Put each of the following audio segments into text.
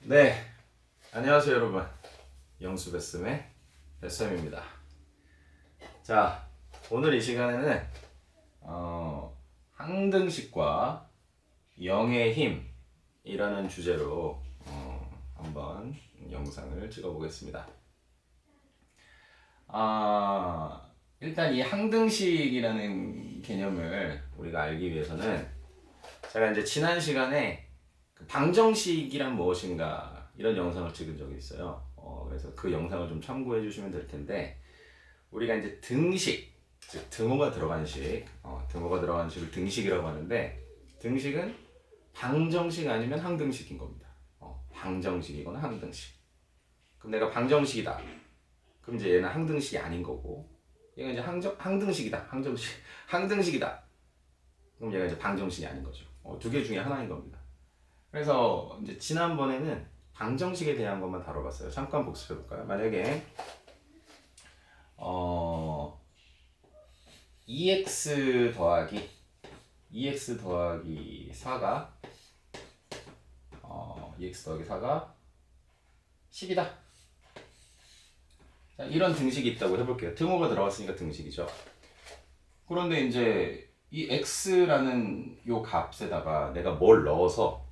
네, 안녕하세요 여러분. 영수베스의 베스입니다. 자, 오늘 이 시간에는 항등식과 영의 힘이라는 주제로 한번 영상을 찍어보겠습니다. 일단 이 항등식이라는 개념을 우리가 알기 위해서는 제가 이제 지난 시간에 방정식이란 무엇인가 이런 영상을 찍은 적이 있어요. 그래서 그 영상을 좀 참고해 주시면 될 텐데, 우리가 이제 등식, 즉 등호가 들어간 식, 등호가 들어간 식을 등식이라고 하는데, 등식은 방정식 아니면 항등식인 겁니다. 방정식이거나 항등식. 그럼 내가 방정식이다. 그럼 이제 얘는 항등식이 아닌 거고, 얘가 이제 항등식이다. 항등식이다. 그럼 얘가 이제 방정식이 아닌 거죠. 두 개 중에 하나인 겁니다. 그래서 이제 지난번에는 방정식에 대한 것만 다뤄봤어요. 잠깐 복습해 볼까요? 만약에 2x 더하기 4가 10이다. 자, 이런 등식이 있다고 해볼게요. 등호가 들어갔으니까 등식이죠. 그런데 이제 이 x라는 요 값에다가 내가 뭘 넣어서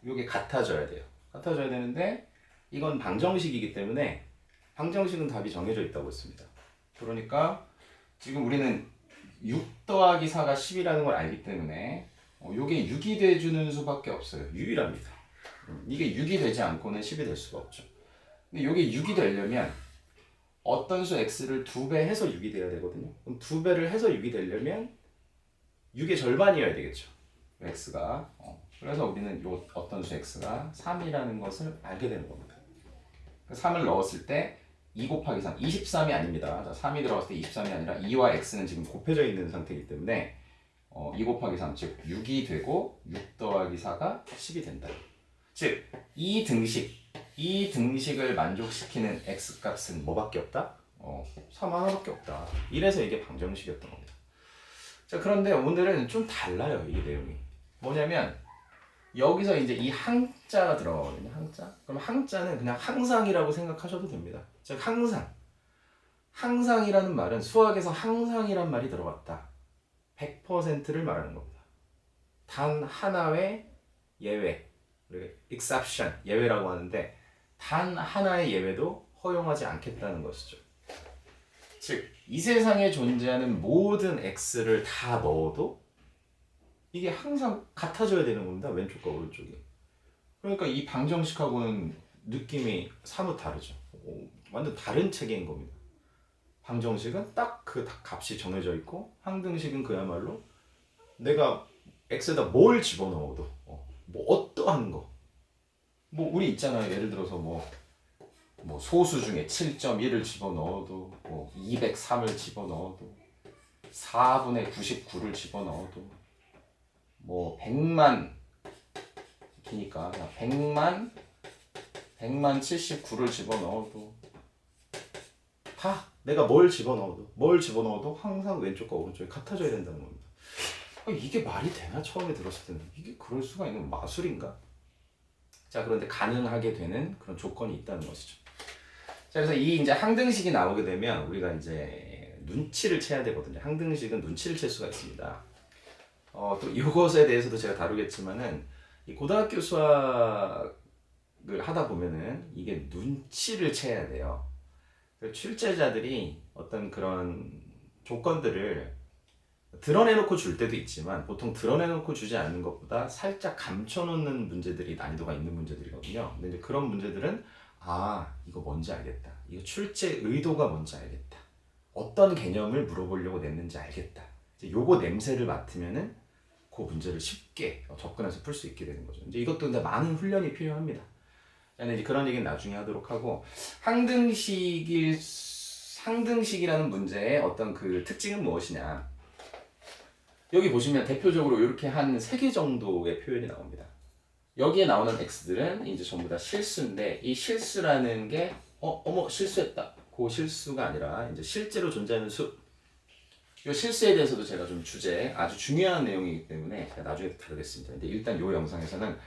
이게 같아져야 돼요. 같아져야 되는데 이건 방정식이기 때문에 방정식은 답이 정해져 있다고 했습니다. 그러니까 지금 우리는 6 더하기 4가 10이라는 걸 알기 때문에 이게 6이 돼주는 수밖에 없어요. 유일합니다. 이게 6이 되지 않고는 10이 될 수가 없죠. 근데 이게 6이 되려면 어떤 수 x를 2배 해서 6이 돼야 되거든요. 그럼 2배를 해서 6이 되려면 6의 절반이어야 되겠죠. x가. 그래서 우리는 요 어떤 수 x가 3이라는 것을 알게 되는 겁니다. 3을 넣었을 때 2 곱하기 3, 23이 아닙니다. 자, 3이 들어갔을 때 23이 아니라 2와 x는 지금 곱해져 있는 상태이기 때문에 2 곱하기 3, 즉 6이 되고 6 더하기 4가 10이 된다. 즉, 이 등식을 만족시키는 x값은 뭐밖에 없다? 3 하나밖에 없다. 이래서 이게 방정식이었던 겁니다. 자, 그런데 오늘은 좀 달라요, 이 내용이. 뭐냐면 여기서 이제 이 항자가 들어가거든요. 항자. 그럼 항자는 그냥 항상이라고 생각하셔도 됩니다. 즉 항상. 항상이라는 말은 수학에서 항상이란 말이 들어갔다. 100%를 말하는 겁니다. 단 하나의 예외, 우리가 exception, 예외라고 하는데 단 하나의 예외도 허용하지 않겠다는 것이죠. 즉, 이 세상에 존재하는 모든 x를 다 넣어도 이게 항상 같아져야 되는 겁니다. 왼쪽과 오른쪽이. 그러니까 이 방정식하고는 느낌이 사뭇 다르죠. 완전 다른 체계인 겁니다. 방정식은 딱 그 값이 정해져 있고, 항등식은 그야말로 내가 x에다 뭘 집어넣어도 뭐 어떠한 거, 뭐 우리 있잖아요. 예를 들어서 뭐 소수 중에 7.1을 집어넣어도, 뭐 203을 집어넣어도, 4분의 99를 집어넣어도, 뭐 100만 기니까 100만 79를 집어넣어도, 다 내가 뭘 집어넣어도 항상 왼쪽과 오른쪽이 같아져야 된다는 겁니다. 이게 말이 되나? 처음에 들었을 때는 이게 그럴 수가 있는 마술인가? 자, 그런데 가능하게 되는 그런 조건이 있다는 것이죠. 자, 그래서 이 이제 항등식이 나오게 되면 우리가 이제 눈치를 채야 되거든요. 항등식은 눈치를 챌 수가 있습니다. 또 이것에 대해서도 제가 다루겠지만은 이 고등학교 수학을 하다 보면은 이게 눈치를 채야 돼요. 출제자들이 어떤 그런 조건들을 드러내놓고 줄 때도 있지만 보통 드러내놓고 주지 않는 것보다 살짝 감춰놓는 문제들이 난이도가 있는 문제들이거든요. 근데 이제 그런 문제들은 이거 뭔지 알겠다. 이거 출제 의도가 뭔지 알겠다. 어떤 개념을 물어보려고 냈는지 알겠다. 이제 요거 냄새를 맡으면은 그 문제를 쉽게 접근해서 풀 수 있게 되는 거죠. 이제 이것도 근데 많은 훈련이 필요합니다. 이제 그런 얘기는 나중에 하도록 하고, 항등식이라는 문제의 어떤 그 특징은 무엇이냐? 여기 보시면 대표적으로 이렇게 한 3개 정도의 표현이 나옵니다. 여기에 나오는 x들은 이제 전부 다 실수인데, 이 실수라는 게 어머 실수했다. 그 실수가 아니라 이제 실제로 존재하는 수. 이 실수에 대해서도 제가 좀 아주 중요한 내용이기 때문에 제가 나중에 다루겠습니다. 근데 일단 이 영상에서는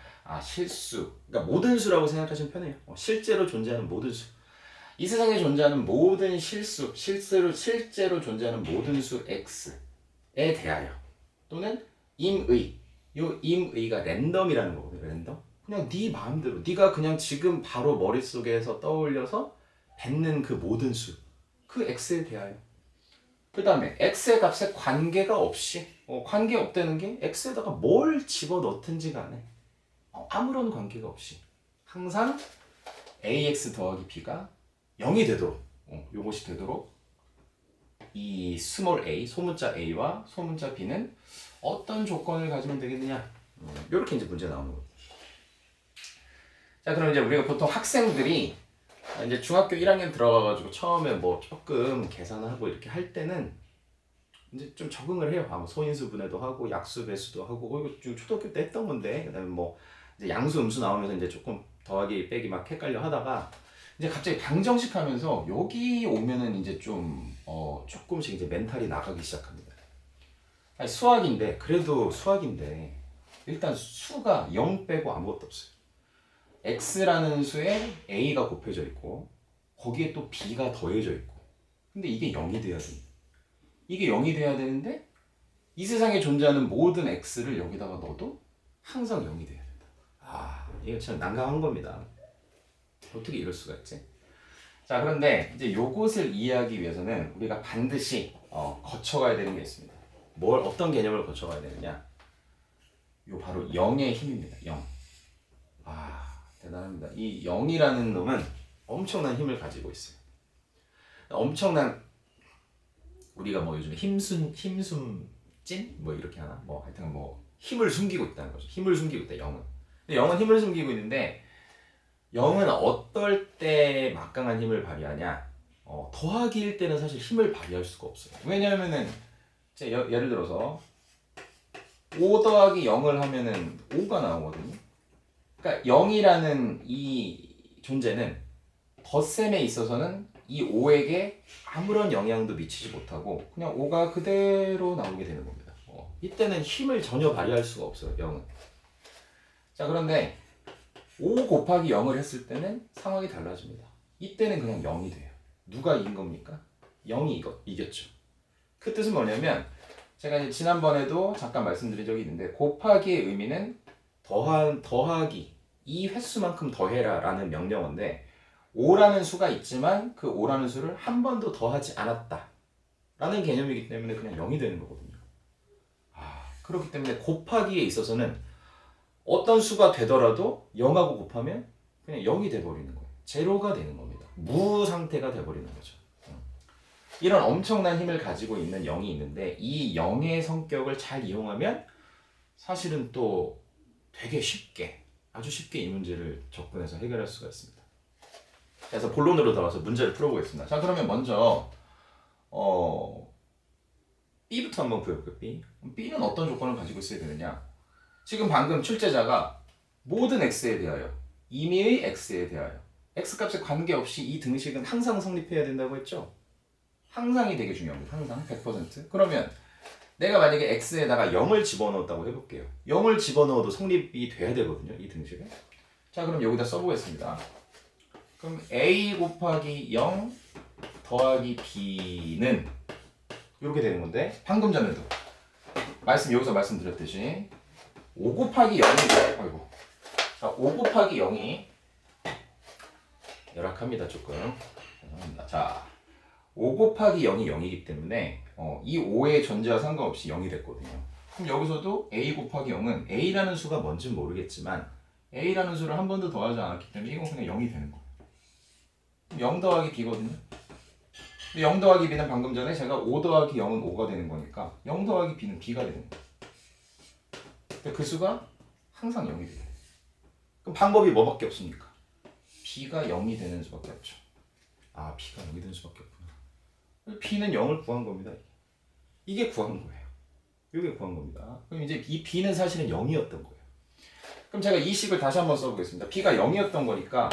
실수, 그러니까 모든 수라고 생각하시면 편해요. 실제로 존재하는 모든 수. 이 세상에 존재하는 모든 실제로 존재하는 모든 수 x에 대하여 또는 임의, 요 임의가 랜덤이라는 거거든요. 랜덤. 그냥 네 마음대로, 네가 그냥 지금 바로 머릿속에서 떠올려서 뱉는 그 모든 수, 그 x에 대하여. 그 다음에 x의 값에 관계가 없이, 관계 없다는 게 x에다가 뭘 집어넣든지 간에 아무런 관계가 없이 항상 ax 더하기 b가 0이 되도록, 요것이 되도록 이 스몰 a, 소문자 a와 소문자 b는 어떤 조건을 가지면 되겠느냐, 이렇게 이제 문제 나오는 거예요. 자, 그럼 이제 우리가 보통 학생들이 이제 중학교 1학년 들어가가지고 처음에 뭐 조금 계산하고 이렇게 할 때는 이제 좀 적응을 해요. 뭐 소인수 분해도 하고 약수 배수도 하고, 이거 좀 초등학교 때 했던 건데, 그다음에 뭐 이제 양수 음수 나오면서 이제 조금 더하기 빼기 막 헷갈려 하다가 이제 갑자기 방정식 하면서 여기 오면은 이제 좀 조금씩 이제 멘탈이 나가기 시작합니다. 아니, 수학인데, 그래도 수학인데 일단 수가 0 빼고 아무것도 없어요. x라는 수에 a가 곱해져 있고 거기에 또 b가 더해져 있고, 근데 이게 0이 돼야 됩니다. 이게 0이 돼야 되는데 이 세상에 존재하는 모든 x를 여기다가 넣어도 항상 0이 돼야 된다. 이거 참 난감한 겁니다. 어떻게 이럴 수가 있지? 자, 그런데 이제 요것을 이해하기 위해서는 우리가 반드시 거쳐가야 되는 게 있습니다. 어떤 개념을 거쳐가야 되느냐? 요 바로 0의 힘입니다. 0. 대단합니다. 이 0이라는 놈은 엄청난 힘을 가지고 있어요. 엄청난, 우리가 뭐 요즘에 힘숨찐? 뭐 이렇게 하나? 뭐 하여튼 뭐 힘을 숨기고 있다는 거죠. 힘을 숨기고 있다, 0은. 근데 0은 힘을 숨기고 있는데 0은 어떨 때 막강한 힘을 발휘하냐? 더하기일 때는 사실 힘을 발휘할 수가 없어요. 왜냐하면은 예를 들어서 5 더하기 0을 하면은 5가 나오거든요. 그러니까 0이라는 이 존재는 덧셈에 있어서는 이 5에게 아무런 영향도 미치지 못하고 그냥 5가 그대로 나오게 되는 겁니다. 이때는 힘을 전혀 발휘할 수가 없어요, 0은. 자, 그런데 5 곱하기 0을 했을 때는 상황이 달라집니다. 이때는 그냥 0이 돼요. 누가 이긴 겁니까? 0이 이겼죠. 그 뜻은 뭐냐면, 제가 이제 지난번에도 잠깐 말씀드린 적이 있는데, 곱하기의 의미는 더하기, 이 횟수만큼 더해라 라는 명령어인데, 5라는 수가 있지만 그 5라는 수를 한 번도 더하지 않았다 라는 개념이기 때문에 그냥 0이 되는 거거든요. 그렇기 때문에 곱하기에 있어서는 어떤 수가 되더라도 0하고 곱하면 그냥 0이 돼버리는 거예요. 제로가 되는 겁니다. 무 상태가 돼버리는 거죠. 이런 엄청난 힘을 가지고 있는 0이 있는데, 이 0의 성격을 잘 이용하면 사실은 또 되게 아주 쉽게 이 문제를 접근해서 해결할 수가 있습니다. 그래서 본론으로 들어가서 문제를 풀어보겠습니다. 자, 그러면 먼저 B부터 한번 구해볼게요. B는 어떤 조건을 가지고 있어야 되느냐? 지금 방금 출제자가 모든 x에 대하여, 임의의 x에 대하여 x값에 관계없이 이 등식은 항상 성립해야 된다고 했죠? 항상이 되게 중요합니다. 항상 100%. 그러면 내가 만약에 x에다가 0을 집어넣었다고 해볼게요. 0을 집어넣어도 성립이 돼야 되거든요, 이 등식은. 자, 그럼 여기다 써보겠습니다. 그럼 a 곱하기 0 더하기 b는 이렇게 되는 건데, 방금 전에도 여기서 말씀드렸듯이 5 곱하기 0이, 자, 5 곱하기 0이 열악합니다, 조금. 죄송합니다. 자, 5 곱하기 0이 0이기 때문에 이 5의 존재와 상관없이 0이 됐거든요. 그럼 여기서도 a 곱하기 0은 a라는 수가 뭔지는 모르겠지만 a라는 수를 한 번도 더하지 않았기 때문에 이건 그냥 0이 되는 거예요. 0 더하기 b거든요. 0 더하기 b는 방금 전에 제가 5 더하기 0은 5가 되는 거니까 0 더하기 b는 b가 되는 거예요. 근데 그 수가 항상 0이 돼요. 그럼 방법이 뭐밖에 없습니까? b가 0이 되는 수밖에 없죠. b가 0이 되는 수밖에 없구나. b는 0을 구한 겁니다. 이게 구한 거예요. 이게 구한 겁니다. 그럼 이제 이 b는 사실은 0이었던 거예요. 그럼 제가 이 식을 다시 한번 써보겠습니다. b가 0이었던 거니까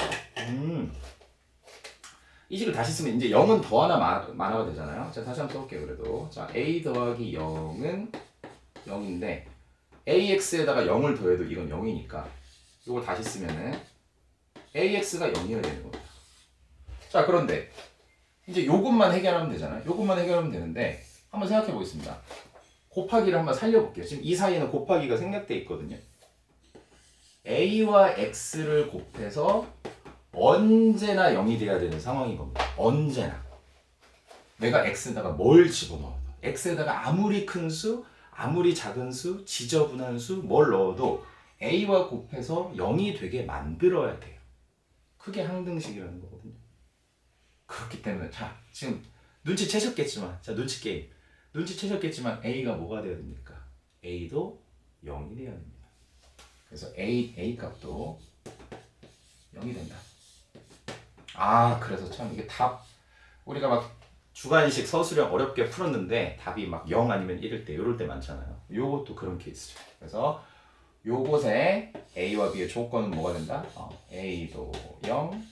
이 식을 다시 쓰면 이제 0은 더 하나 많아가 되잖아요. 자, 다시 한번 써볼게요. 그래도 자, a 더하기 0은 0인데 ax에다가 0을 더해도 이건 0이니까 이걸 다시 쓰면은 ax가 0이어야 되는 겁니다. 자, 그런데 이제 요것만 해결하면 되잖아요. 요것만 해결하면 되는데 한번 생각해 보겠습니다. 곱하기를 한번 살려볼게요. 지금 이 사이에는 곱하기가 생략돼 있거든요. a와 x를 곱해서 언제나 0이 돼야 되는 상황인 겁니다. 언제나. 내가 x에다가 뭘 집어넣어도 x에다가 아무리 큰 수, 아무리 작은 수, 지저분한 수, 뭘 넣어도 a와 곱해서 0이 되게 만들어야 돼요. 그게 항등식이라는 거거든요. 그렇기 때문에 자, 지금 눈치채셨겠지만 자, 눈치 게임. 눈치채셨겠지만 a가 뭐가 되어야 됩니까? a도 0이 되어야 됩니다. 그래서 a 값도 0이 된다. 아, 그래서 참 이게 답 우리가 막 주관식 서술형 어렵게 풀었는데 답이 막 0 아니면 1일 때 이럴 때 많잖아요. 요것도 그런 케이스죠. 그래서 요곳에 a와 b의 조건은 뭐가 된다? a도 0,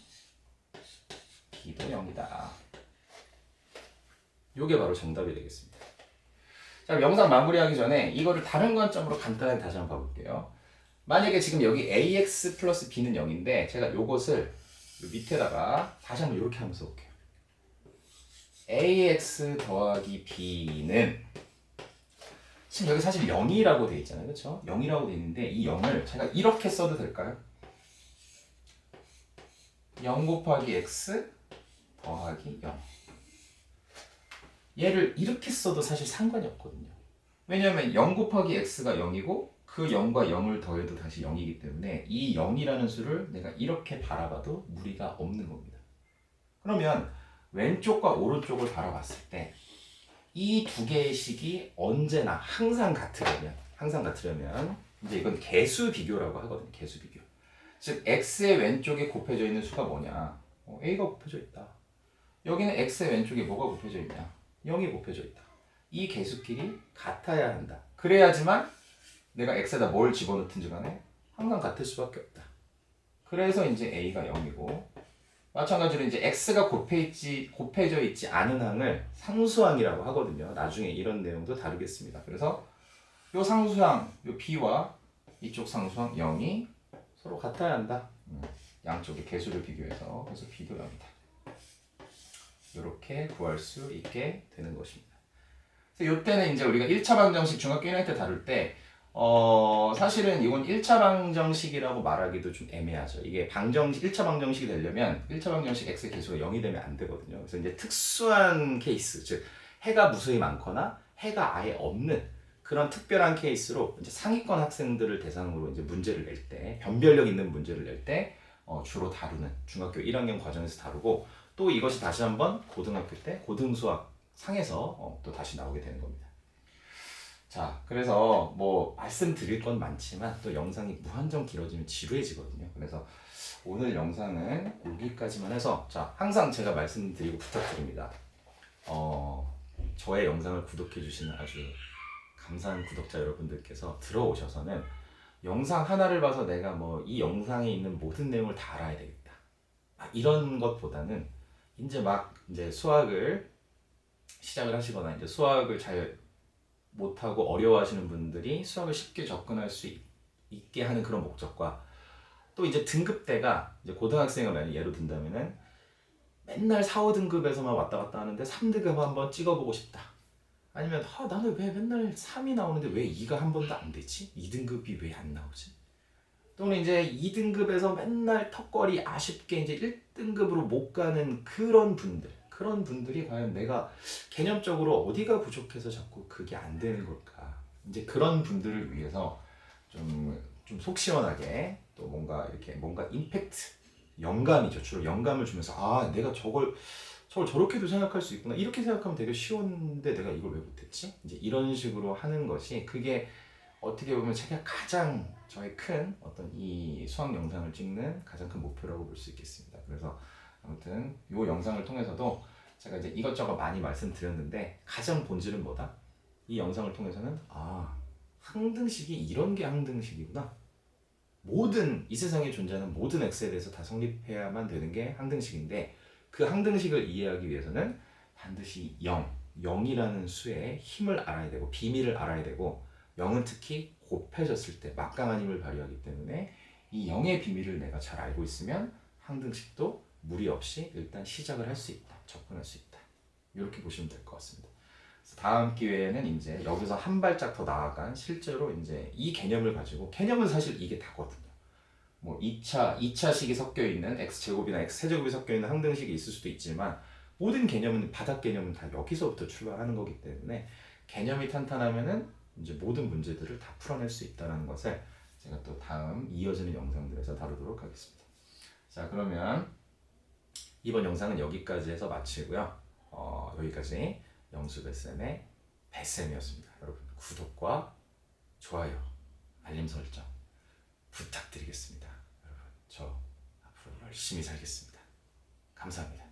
b도 0이다. 요게 바로 정답이 되겠습니다. 자, 영상 마무리하기 전에 이거를 다른 관점으로 간단하게 다시 한번 봐볼게요. 만약에 지금 여기 ax 플러스 b는 0인데 제가 요것을 요 밑에다가 다시 한번 이렇게 하면서 볼게요. ax 더하기 b는 지금 여기 사실 0이라고 돼 있잖아요. 그렇죠? 0이라고 돼 있는데 이 0을 제가 이렇게 써도 될까요? 0 곱하기 x 더하기 0. 얘를 이렇게 써도 사실 상관이 없거든요. 왜냐하면 0 곱하기 x가 0이고 그 0과 0을 더해도 다시 0이기 때문에 이 0이라는 수를 내가 이렇게 바라봐도 무리가 없는 겁니다. 그러면 왼쪽과 오른쪽을 바라봤을 때 이 두 개의 식이 언제나 항상 같으려면 이제 이건 개수 비교라고 하거든요. 개수 비교. 즉 x의 왼쪽에 곱해져 있는 수가 뭐냐? a가 곱해져 있다. 여기는 x의 왼쪽에 뭐가 곱해져 있냐? 0이 곱해져 있다. 이 개수끼리 같아야 한다. 그래야지만 내가 x에다 뭘 집어넣든지 간에 항상 같을 수밖에 없다. 그래서 이제 a가 0이고 마찬가지로 이제 x가 곱해져 있지 않은 항을 상수항이라고 하거든요. 나중에 이런 내용도 다루겠습니다. 그래서 요 상수항, 요 b와 이쪽 상수항 0이 서로 같아야 한다. 양쪽의 개수를 비교해서 그래서 b도 0이다. 이렇게 구할 수 있게 되는 것입니다. 그래서 이때는 이제 우리가 1차 방정식 중학교 1학년 때 다룰 때 사실은 이건 1차 방정식이라고 말하기도 좀 애매하죠. 이게 1차 방정식이 되려면 1차 방정식 x 개수가 0이 되면 안 되거든요. 그래서 이제 특수한 케이스, 즉 해가 무수히 많거나 해가 아예 없는 그런 특별한 케이스로 이제 상위권 학생들을 대상으로 이제 문제를 낼 때, 변별력 있는 문제를 낼 때 주로 다루는 중학교 1학년 과정에서 다루고 또 이것이 다시 한번 고등학교 때 고등수학 상에서 또 다시 나오게 되는 겁니다. 자, 그래서 뭐 말씀드릴 건 많지만 또 영상이 무한정 길어지면 지루해지거든요. 그래서 오늘 영상은 여기까지만 해서 자, 항상 제가 말씀드리고 부탁드립니다. 저의 영상을 구독해 주시는 아주 감사한 구독자 여러분들께서 들어오셔서는 영상 하나를 봐서 내가 뭐 이 영상에 있는 모든 내용을 다 알아야 되겠다. 이런 것보다는 이제 수학을 시작을 하시거나 이제 수학을 잘 못하고 어려워하시는 분들이 수학을 쉽게 접근할 수 있게 하는 그런 목적과 또 이제 등급대가 이제 고등학생을 만약 예로 든다면은 맨날 4, 5등급에서만 왔다 갔다 하는데 3등급 한번 찍어보고 싶다. 아니면 나는 왜 맨날 3이 나오는데 왜 2가 한 번도 안 되지? 2등급이 왜 안 나오지? 또는 이제 2등급에서 맨날 턱걸이 아쉽게 이제 1등급으로 못 가는 그런 분들이 과연 내가 개념적으로 어디가 부족해서 자꾸 그게 안 되는 걸까? 이제 그런 분들을 위해서 좀 속 시원하게 또 뭔가 임팩트, 영감이죠. 주로 영감을 주면서 내가 저걸 저렇게도 생각할 수 있구나. 이렇게 생각하면 되게 쉬운데 내가 이걸 왜 못했지? 이제 이런 식으로 하는 것이 그게 어떻게 보면 제가 가장 저의 큰 어떤 이 수학 영상을 찍는 가장 큰 목표라고 볼 수 있겠습니다. 그래서 아무튼 이 영상을 통해서도 제가 이제 이것저것 많이 말씀드렸는데 가장 본질은 뭐다? 이 영상을 통해서는 항등식이 이런 게 항등식이구나. 이 세상에 존재하는 모든 x에 대해서 다 성립해야만 되는 게 항등식인데 그 항등식을 이해하기 위해서는 반드시 0이라는 수의 힘을 알아야 되고 비밀을 알아야 되고 0은 특히 곱해졌을 때 막강한 힘을 발휘하기 때문에 이 0의 비밀을 내가 잘 알고 있으면 항등식도 무리 없이 일단 시작을 할 수 있다. 접근할 수 있다. 이렇게 보시면 될 것 같습니다. 다음 기회에는 이제 여기서 한 발짝 더 나아간 실제로 이제 이 개념을 가지고 개념은 사실 이게 다거든요. 뭐 2차식이 섞여 있는 x제곱이나 x세제곱이 섞여 있는 항등식이 있을 수도 있지만 모든 개념은 바닥 개념은 다 여기서부터 출발하는 거기 때문에 개념이 탄탄하면은 이제 모든 문제들을 다 풀어낼 수 있다는 것을 제가 또 다음 이어지는 영상들에서 다루도록 하겠습니다. 자, 그러면 이번 영상은 여기까지 해서 마치고요. 여기까지 영수배쌤의 배쌤이었습니다. 여러분 구독과 좋아요, 알림 설정 부탁드리겠습니다. 여러분 저 앞으로 열심히 살겠습니다. 감사합니다.